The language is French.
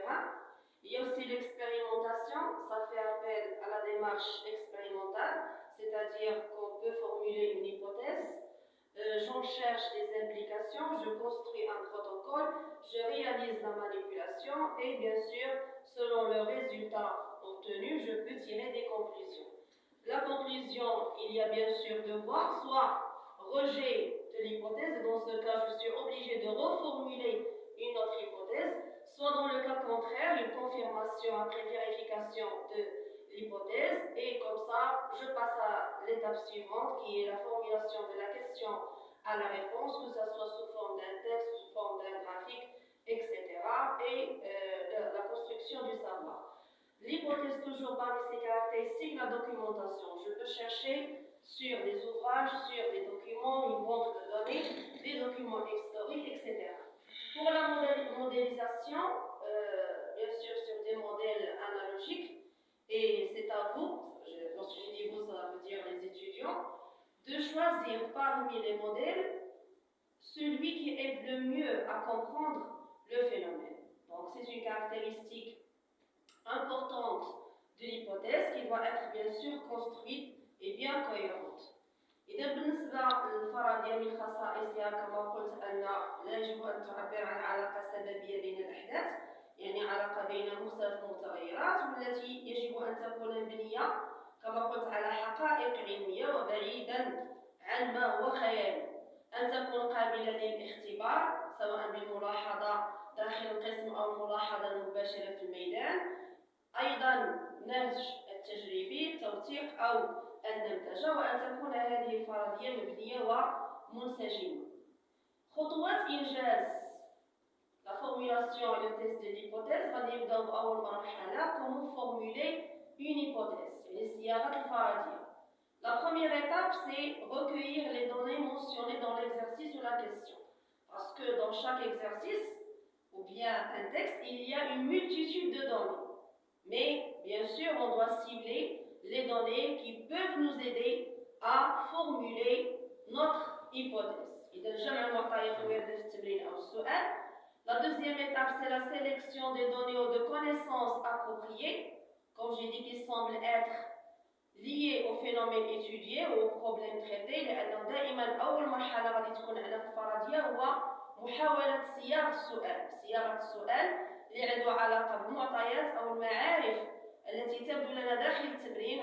terrain. Il y a aussi l'expérimentation, ça fait appel à la démarche expérimentale, c'est-à-dire qu'on peut formuler une hypothèse, j'en cherche des implications, je construis un protocole, je réalise la manipulation et bien sûr, selon le résultat obtenu, je peux tirer des conclusions. La conclusion, il y a bien sûr devoir, soit rejet de l'hypothèse, dans ce cas, je suis obligé de reformuler une autre hypothèse, soit dans le cas contraire, une confirmation après vérification de l'hypothèse, et comme ça, je passe à l'étape suivante, qui est la formulation de la question à la réponse, que ce soit sous forme d'un texte, sous forme d'un graphique, etc., et la construction du savoir. L'hypothèse, toujours parmi ses caractéristiques, la documentation. Je peux chercher sur des ouvrages, sur des documents, une banque de données, des documents historiques, etc. Pour la modélisation, bien sûr sur des modèles analogiques, et c'est à vous, lorsque je dis vous, ça veut dire les étudiants, de choisir parmi les modèles celui qui aide le mieux à comprendre le phénomène. Donc c'est une caractéristique importante de l'hypothèse qui doit être bien sûr construite et bien cohérente. إذا بالنسبة للفرضية من خصائصها كما قلت أن لا يجب أن تعبر عن علاقة سببية بين الأحداث، يعني علاقة بين مختلف المتغيرات، والتي يجب أن تكون مبنية كما قلت على حقائق علمية وبعيدا عن ما هو خيالي، أن تكون قابلة للاختبار سواء بالملاحظة داخل القسم أو الملاحظة المباشرة في الميدان، أيضا نهج التجريبي، التوثيق أو الدمجة، وأن تكون هذه الفرضية مبنية ومنسجمة. خطوات إنجاز la formulation et le test de l'hypothèse غادي نبداو بأول مرحلة comment formuler une hypothèse يعني الصياغة الفرضية. La première étape c'est recueillir les données mentionnées dans l'exercice ou la question, parce que dans chaque exercice ou bien un texte il y a une multitude de données, mais bien sûr on doit cibler les données qui peuvent nous aider à formuler notre hypothèse. إذا جمع المعطيات الواردة في التمرين أو السؤال. La deuxième étape, c'est la sélection des données ou de connaissances appropriées, comme j'ai dit, qui semblent être liées au phénomène étudié ou au problème traité. لأنه دائما أول مرحلة غادي تكون عندنا في الفرضية هو محاولة صياغة السؤال اللي عنده علاقة بالمعطيات أو المعارف التي تبدو لنا داخل التمرين